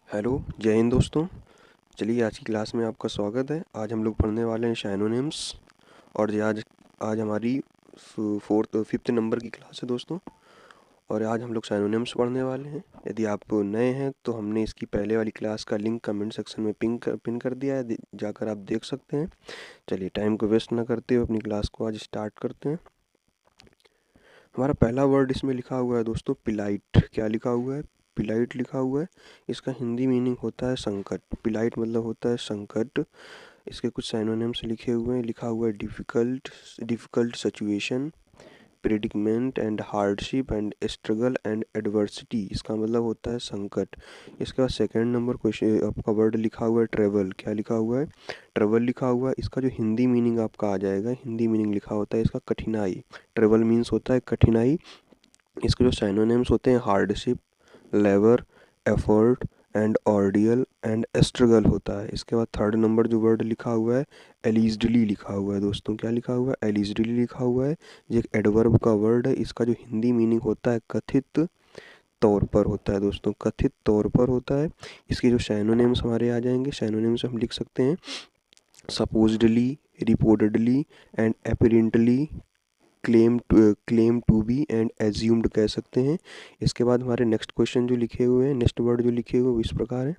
Hello, जय हिंद दोस्तों। चलिए आज की क्लास में आपका स्वागत है। आज हम लोग पढ़ने वाले हैं साइनोनिम्स। और ये आज आज हमारी फिफ्थ नंबर की क्लास है दोस्तों। और आज हम लोग साइनोनिम्स पढ़ने वाले हैं। यदि आप नए हैं तो हमने इसकी पहले वाली क्लास का लिंक कमेंट सेक्शन में पिन कर दिया है, जाकर आप देख सकते हैं। चलिए टाइम को वेस्ट ना करते हुए अपनी क्लास को आज स्टार्ट करते हैं। हमारा पहला वर्ड इसमें लिखा हुआ है दोस्तों, पिलाइट। क्या लिखा हुआ है? पिलाइट लिखा हुआ है। इसका हिंदी मीनिंग होता है संकट। पिलाइट मतलब होता है संकट। इसके कुछ साइनोनिम्स लिखे हुए हैं। लिखा हुआ है difficult, difficult situation, predicament and hardship and struggle and adversity. इसका मतलब होता है संकट। इसके बाद सेकंड नंबर क्वेश्चन आपका वर्ड लिखा हुआ है ट्रेवल। क्या लिखा हुआ है? ट्रेवल लिखा हुआ है। इसका जो हिंदी मीनिंग आपका आ जाएगा, हिंदी मीनिंग लिखा होता है इसका कठिनाई। ट्रेवल मीन्स होता है कठिनाई। इसके जो साइनोनिम्स होते हैं hardship, labour, effort and ordeal and struggle होता है। इसके बाद थर्ड नंबर जो वर्ड लिखा हुआ है एलिजिडली लिखा हुआ है दोस्तों। क्या लिखा हुआ है? एलिजिडली लिखा हुआ है। ये एक एडवर्ब का वर्ड है। इसका जो हिंदी मीनिंग होता है कथित तौर पर होता है दोस्तों, कथित तौर पर होता है। इसके जो साइनोनिम्स हमारे आ जाएंगे, साइनोनिम्स हम लिख सकते हैं supposedly, reportedly and apparently, claim to be and assumed कह सकते हैं। इसके बाद हमारे नेक्स्ट क्वेश्चन जो लिखे हुए हैं, नेक्स्ट वर्ड जो लिखे हुए हैं वो इस प्रकार है।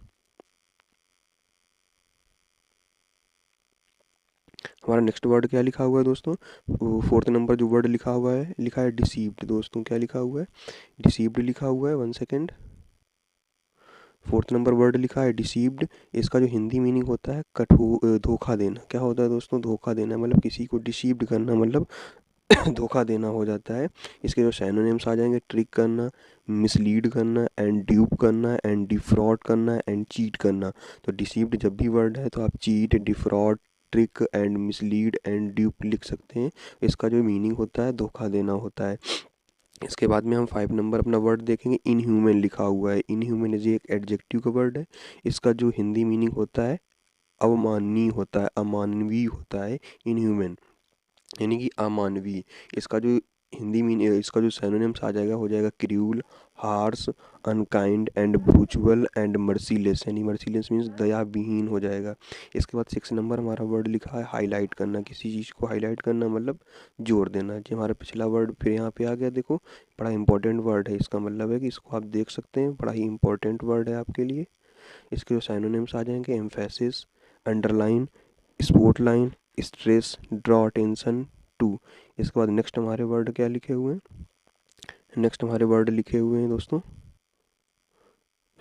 हमारा नेक्स्ट वर्ड क्या लिखा हुआ है दोस्तों? फोर्थ नंबर जो वर्ड लिखा हुआ है, लिखा है डिसीव्ड दोस्तों। क्या लिखा हुआ है? डिसीव्ड लिखा हुआ है। One second. Fourth number word लिखा है डिसीव्ड। इसका जो हिंदी मीनिंग होता है धोखा देना। क्या होता है दोस्तों? धोखा देना मतलब किसी को डिसीव्ड करना, मतलब धोखा देना हो जाता है। इसके जो सैनोनिम्स आ जाएंगे ट्रिक करना, मिसलीड करना एंड ड्यूप करना एंड डिफ्रॉड करना एंड चीट करना। तो डिसीव्ड जब भी वर्ड है तो आप cheat, defrauded, trick and mislead and dupe लिख सकते हैं। इसका जो मीनिंग होता है धोखा देना होता है। इसके बाद में हम 5 नंबर अपना वर्ड देखेंगे, इनह्यूमन लिखा हुआ है। इनह्यूमन ये एक एडजेक्टिव का वर्ड है। इसका जो हिंदी मीनिंग होता है अवमाननीय होता है, अमानवीय होता है। इनह्यूमन यानी कि अमानवीय। इसका जो हिंदी मीनिंग, इसका जो सैनोनिम्स आ जाएगा हो जाएगा cruel, harsh, unkind and brutal and merciless. यानी मर्सीलेस मीन्स दया विहीन हो जाएगा। इसके बाद 6 नंबर हमारा वर्ड लिखा है हाईलाइट करना। किसी चीज़ को हाईलाइट करना मतलब जोर देना। जी हमारा पिछला वर्ड फिर यहाँ पे आ गया, देखो बड़ा इंपॉर्टेंट वर्ड है। इसका मतलब है कि इसको आप देख सकते हैं, बड़ा ही इंपॉर्टेंट वर्ड है आपके लिए। इसके जो साइनोनिम्स आ जाएंगे emphasis, underline, spotlight, stress, draw attention to. इसके बाद नेक्स्ट हमारे वर्ड क्या लिखे हुए हैं? नेक्स्ट हमारे वर्ड लिखे हुए हैं दोस्तों,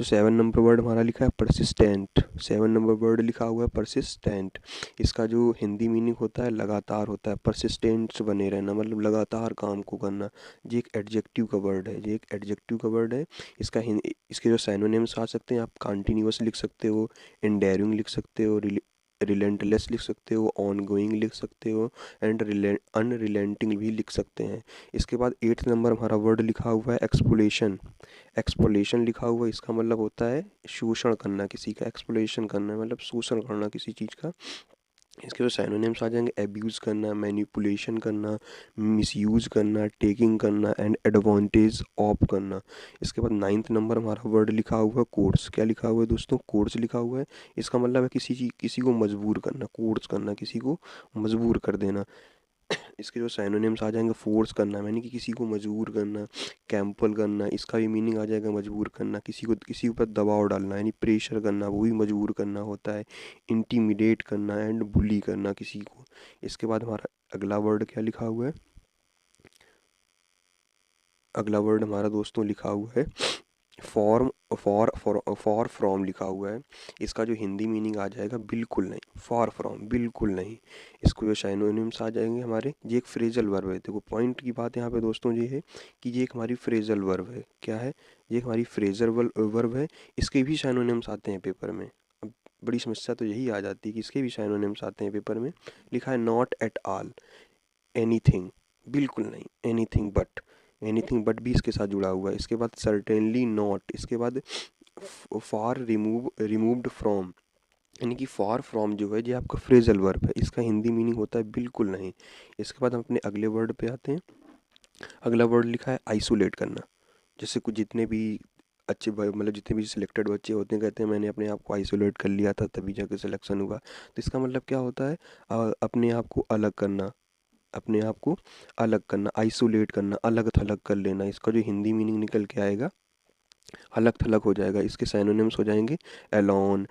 जो 7 नंबर वर्ड हमारा लिखा है परसिस्टेंट। 7 नंबर वर्ड लिखा हुआ है परसिस्टेंट। इसका जो हिंदी मीनिंग होता है लगातार होता है। परसिस्टेंट बने रहना मतलब लगातार काम को करना। ये एक एडजेक्टिव का वर्ड है, ये एक एडजेक्टिव का वर्ड है। इसके जो साइनोनिम्स आ सकते हैं, आप कंटिन्यूअस लिख सकते हो, एंडेयरिंग लिख सकते हो, रिलेंटलेस लिख सकते हो, ऑन गोइंग लिख सकते हो एंड अनरिलेंटिंग भी लिख सकते हैं। इसके बाद 8 नंबर हमारा वर्ड लिखा हुआ है एक्सप्लोलेशन। एक्सप्लोलेशन लिखा हुआ है, इसका मतलब होता है शोषण करना किसी का। एक्सप्लोलेशन करना मतलब शोषण करना किसी चीज़ का। इसके जो साइनोनिम्स आ जाएंगे एब्यूज़ करना, मैनिपुलेशन करना, मिसयूज़ करना, टेकिंग करना एंड एडवांटेज ऑफ करना। इसके बाद 9th नंबर हमारा वर्ड लिखा हुआ है कोर्स। क्या लिखा हुआ है दोस्तों? कोर्स लिखा हुआ है। इसका मतलब है किसी को मजबूर करना, कोर्स करना, किसी को मजबूर कर देना। इसके जो साइनोनिम्स आ जाएंगे फोर्स करना यानी कि किसी को मजबूर करना, कैंपल करना, इसका भी मीनिंग आ जाएगा मजबूर करना, किसी के ऊपर दबाव डालना यानी प्रेशर करना, वो भी मजबूर करना होता है। इंटीमिडेट करना एंड बुली करना किसी को। इसके बाद हमारा अगला वर्ड क्या लिखा हुआ है? अगला वर्ड हमारा दोस्तों लिखा हुआ है फॉर्म, फॉर फ्रॉम लिखा हुआ है। इसका जो हिंदी मीनिंग आ जाएगा बिल्कुल नहीं, फॉर फ्रॉम बिल्कुल नहीं। इसको जो साइनोनिम्स आ जाएंगे हमारे, ये एक फ्रेजल वर्ब है। देखो पॉइंट की बात यहाँ पे दोस्तों ये है कि ये एक हमारी फ्रेजल वर्ब है। क्या है? ये एक हमारी फ्रेजल वर्ब है। इसके भी साइनोनिम्स आते हैं पेपर में। अब बड़ी समस्या तो यही आ जाती है कि इसके भी साइनोनिम्स आते हैं पेपर में। लिखा है नॉट एट ऑल, एनीथिंग बिल्कुल नहीं, एनीथिंग बट, एनीथिंग बट भी इसके साथ जुड़ा हुआ है। इसके बाद सर्टेनली नॉट। इसके बाद फार रिमूव्ड फ्रॉम यानी कि फार फ्रॉम जो है ये आपका फ्रेजल वर्ब है। इसका हिंदी मीनिंग होता है बिल्कुल नहीं। इसके बाद हम अपने अगले वर्ड पे आते हैं। अगला वर्ड लिखा है आइसोलेट करना। जैसे कुछ जितने भी अच्छे मतलब जितने भी सिलेक्टेड बच्चे होते हैं कहते हैं मैंने अपने आप को आइसोलेट कर लिया था तभी जाके सिलेक्शन हुआ। तो इसका मतलब क्या होता है, अपने आप को अलग करना, अपने आप को अलग करना, आइसोलेट करना, अलग थलग कर लेना। इसका जो हिंदी मीनिंग निकल के आएगा अलग थलग हो जाएगा। इसके साइनोनिम्स हो जाएंगे alone,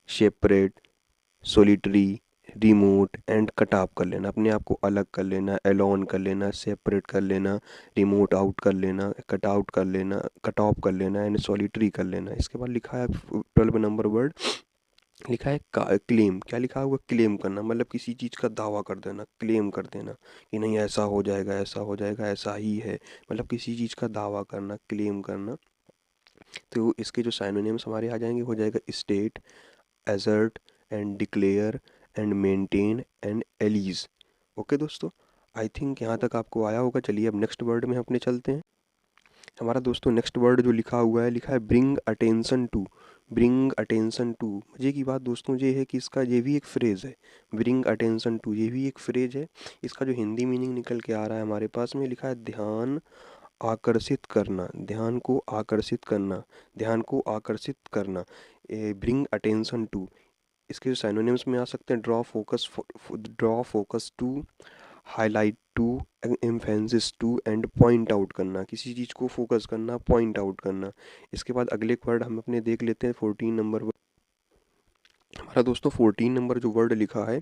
separate, solitary, remote and cut off कर लेना। अपने आप को अलग कर लेना, एलोन कर लेना, सेपरेट कर लेना, रिमोट आउट कर लेना, कट आउट कर लेना, कट ऑफ कर लेना एंड सॉलिटरी कर लेना। इसके बाद लिखा है 12 नंबर वर्ड, लिखा है क्लेम। क्या लिखा हुआ, क्लेम करना, मतलब किसी चीज़ का दावा कर देना, क्लेम कर देना कि नहीं ऐसा हो जाएगा, ऐसा हो जाएगा, ऐसा ही है, मतलब किसी चीज़ का दावा करना, क्लेम करना। तो इसके जो साइनोनिम्स हमारे आ जाएंगे हो जाएगा state, assert and declare and maintain and allies. Okay दोस्तों, आई थिंक यहाँ तक आपको आया होगा। चलिए अब नेक्स्ट वर्ड में अपने चलते हैं। हमारा दोस्तों नेक्स्ट वर्ड जो लिखा हुआ है, लिखा है bring attention to. Bring attention to, मजे की बात दोस्तों ये है कि इसका ये भी एक फ्रेज़ है। ब्रिंग अटेंशन टू ये भी एक फ्रेज है। इसका जो हिंदी मीनिंग निकल के आ रहा है हमारे पास में, लिखा है ध्यान आकर्षित करना, ध्यान को आकर्षित करना, ध्यान को आकर्षित करना। ब्रिंग अटेंशन टू, इसके साइनोनिम्स में आ सकते हैं draw focus to, highlight to, emphasis to and point out करना। किसी चीज़ को फोकस करना, पॉइंट आउट करना। इसके बाद अगले वर्ड हम अपने देख लेते हैं 14 नंबर। हमारा दोस्तों 14 नंबर जो वर्ड लिखा है,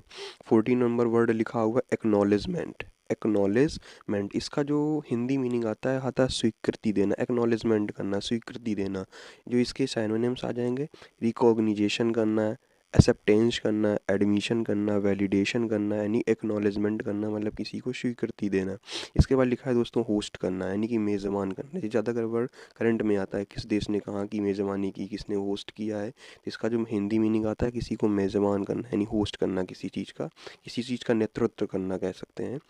14 नंबर वर्ड लिखा हुआ एक्नॉलेजमेंट। एक्नॉलेजमेंट, इसका जो हिंदी मीनिंग आता है स्वीकृति देना, एक्नॉलेजमेंट करना, स्वीकृति देना। जो इसके साइनोनिम्स आ जाएंगे, रिकॉग्निजेशन करना, एक्सेप्टेंस करना, एडमिशन करना, वैलिडेशन करना, यानी एक्नॉलेजमेंट करना मतलब किसी को स्वीकृति देना। इसके बाद लिखा है दोस्तों होस्ट करना, यानी कि मेज़बान करना। ये ज़्यादातर वर्ड करंट में आता है, किस देश ने कहाँ की मेज़बानी की, किसने होस्ट किया है। इसका जो हिंदी मीनिंग आता है किसी को मेज़बान करना, यानी होस्ट करना किसी चीज़ का, किसी चीज़ का नेतृत्व करना कह सकते हैं।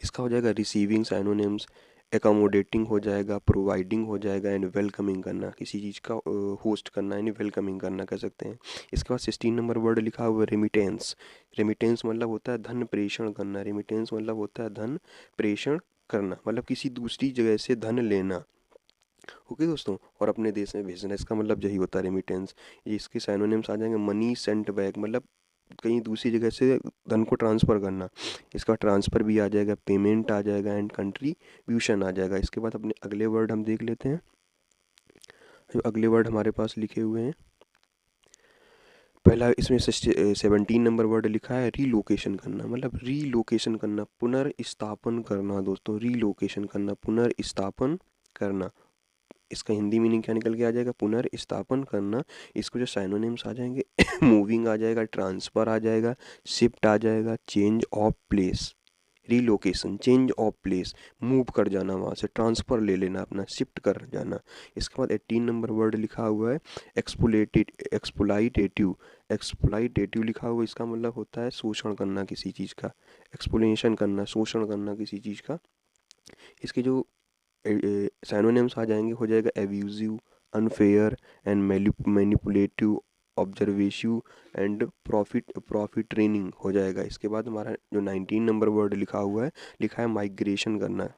इसका हो जाएगा रिसीविंग साइनोनिम्स, एकोमोडेटिंग हो जाएगा, प्रोवाइडिंग हो जाएगा एंड वेलकमिंग करना, किसी चीज़ का होस्ट करना यानी वेलकमिंग करना कह सकते हैं। इसके बाद 16 नंबर वर्ड लिखा हुआ है रेमिटेंस। रेमिटेंस मतलब होता है धन प्रेषण करना, रेमिटेंस मतलब होता है धन प्रेषण करना, मतलब किसी दूसरी जगह से धन लेना। ओके दोस्तों, और अपने देश में भेजना, इसका मतलब यही होता है रेमिटेंस। ये इसके साइनोनिम्स आ जाएंगे मनी सेंट बैक, मतलब कहीं दूसरी जगह से धन को ट्रांसफ़र करना। इसका ट्रांसफ़र भी आ जाएगा, पेमेंट आ जाएगा एंड कंट्रीब्यूशन आ जाएगा। इसके बाद अपने अगले वर्ड हम देख लेते हैं। जो अगले वर्ड हमारे पास लिखे हुए हैं, पहला इसमें 17 नंबर वर्ड लिखा है रीलोकेशन करना, मतलब रीलोकेशन करना, पुनर्स्थापन करना दोस्तों, रीलोकेशन करना, पुनर्स्थापन करना। इसका हिंदी मीनिंग क्या निकल के आ जाएगा, पुनर्स्थापन करना। इसको जो साइनोनिम्स आ जाएंगे मूविंग आ जाएगा, ट्रांसफ़र आ जाएगा, शिफ्ट आ जाएगा, change of place. Relocation, change of place, move कर जाना, वहाँ से ट्रांसफ़र ले लेना अपना, शिफ्ट कर जाना। इसके बाद 18 नंबर वर्ड लिखा हुआ है एक्सप्लाइटेटिव। एक्सप्लाइटेटिव लिखा हुआ है, इसका मतलब होता है शोषण करना किसी चीज़ का, एक्सप्लेनेशन करना, शोषण करना किसी चीज़ का। इसके जो साइनोनिम्स आ जाएंगे हो जाएगा abusive, unfair and manipulative, observative and profiteering हो जाएगा। इसके बाद हमारा जो 19 नंबर वर्ड लिखा हुआ है, लिखा है माइग्रेशन करना।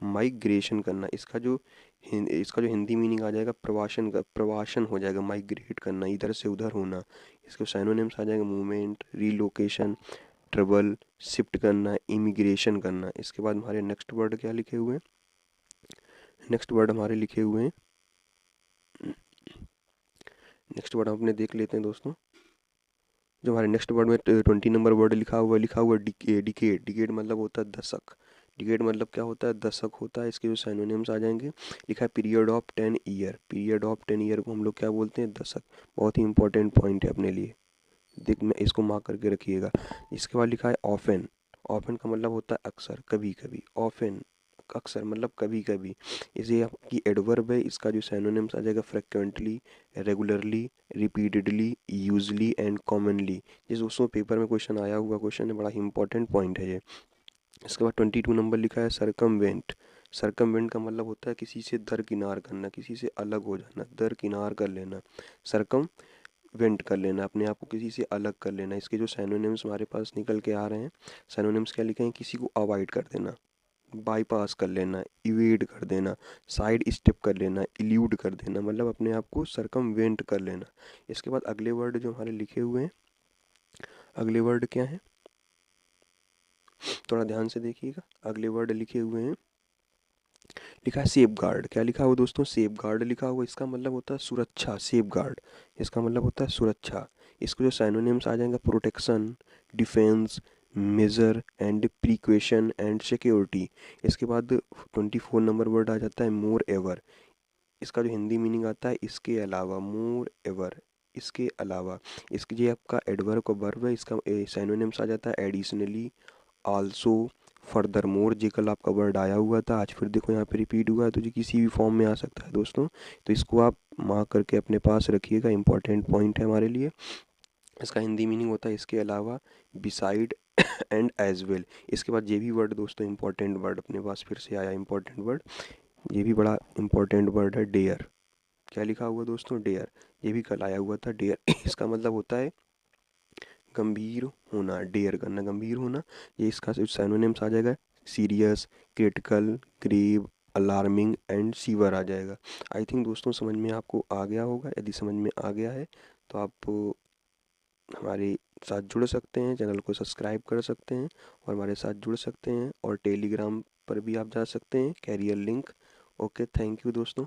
माइग्रेशन करना, इसका जो हिंदी मीनिंग आ जाएगा प्रवासन का, प्रवासन हो जाएगा, माइग्रेट करना, इधर से उधर होना। इसके साइनोनिम्स आ जाएगा मूवमेंट, रीलोकेशन, ट्रेवल, शिफ्ट करना, इमिग्रेशन करना। इसके बाद हमारे नेक्स्ट वर्ड क्या लिखे हुए हैं, नेक्स्ट वर्ड हमारे लिखे हुए हैं, नेक्स्ट वर्ड हम अपने देख लेते हैं दोस्तों। जो हमारे नेक्स्ट वर्ड में 20 नंबर वर्ड लिखा हुआ डिकेड। डिकेड मतलब होता है दशक। डिकेड मतलब क्या होता है, दशक होता है। इसके जो साइनोनिम्स आ जाएंगे, लिखा है period of 10 year. Period of 10 year को हम लोग क्या बोलते हैं, दशक। बहुत ही इंपॉर्टेंट पॉइंट है अपने लिए, देख मैं इसको मार्क करके रखिएगा। इसके बाद लिखा है ऑफन। ऑफन का मतलब होता है अक्सर, कभी कभी। ऑफन अक्सर मतलब कभी कभी। इसे आपकी एडवर्ब है, इसका जो सिनोनिम्स आ जाएगा frequently, regularly, repeatedly, usually and commonly. जिस दोस्तों पेपर में क्वेश्चन आया हुआ क्वेश्चन है, बड़ा ही इंपॉर्टेंट पॉइंट है ये। इसके बाद 22 नंबर लिखा है सरकमवेंट। सरकमवेंट का मतलब होता है किसी से दरकिनार करना, किसी से अलग हो जाना, दरकिनार कर लेना, सरकम वेंट कर लेना, अपने आप को किसी से अलग कर लेना। इसके जो सैनोनिम्स हमारे पास निकल के आ रहे हैं, सैनोनिम्स क्या लिखे हैं, किसी को अवॉइड कर देना, बाईपास कर लेना, इवेड कर देना, साइड स्टेप कर लेना, इल्यूड कर देना, मतलब अपने आप को सरकमवेंट कर लेना। इसके बाद अगले वर्ड जो हमारे लिखे हुए हैं, अगले वर्ड क्या है, थोड़ा ध्यान से देखिएगा। अगले वर्ड लिखे हुए हैं, लिखा है सेफ गार्ड। क्या लिखा हुआ दोस्तों, सेफ गार्ड लिखा हुआ। इसका मतलब होता है सुरक्षा, सेफ गार्ड इसका मतलब होता है सुरक्षा। इसको जो साइनोनिम्स आ जाएंगे, protection, defence, measure and precaution and security. इसके बाद 24 नंबर वर्ड आ जाता है मोर एवर। इसका जो हिंदी मीनिंग आता है इसके अलावा, मोर एवर, इसके अलावा। इसके ये आपका एडवर्ब का वर्ब है, इसका साइनोनिम्स आ जाता है एडिशनली, आल्सो, फर्दर मोर। जे कल आपका वर्ड आया हुआ था, आज फिर देखो यहाँ पे रिपीट हुआ है, तो ये किसी भी फॉर्म में आ सकता है दोस्तों। तो इसको आप मार्क करके अपने पास रखिएगा, इंपॉर्टेंट पॉइंट है हमारे लिए। इसका हिंदी मीनिंग होता है इसके अलावा, बिसाइड एंड एज वेल। इसके बाद ये भी वर्ड दोस्तों इंपॉर्टेंट वर्ड अपने पास फिर से आया, इंपॉर्टेंट वर्ड, ये भी बड़ा इंपॉर्टेंट वर्ड है, डेयर। क्या लिखा हुआ दोस्तों, डेयर। ये भी कल आया हुआ था, डेयर इसका मतलब होता है गंभीर होना, डेयर करना, गंभीर होना। ये इसका साइनोनिम्स आ जाएगा serious, critical, grave, alarming and severe आ जाएगा। आई थिंक दोस्तों समझ में आपको आ गया होगा। यदि समझ में आ गया है तो आप हमारे साथ जुड़ सकते हैं, चैनल को सब्सक्राइब कर सकते हैं और हमारे साथ जुड़ सकते हैं, और टेलीग्राम पर भी आप जा सकते हैं, career link. Okay, thank you दोस्तों।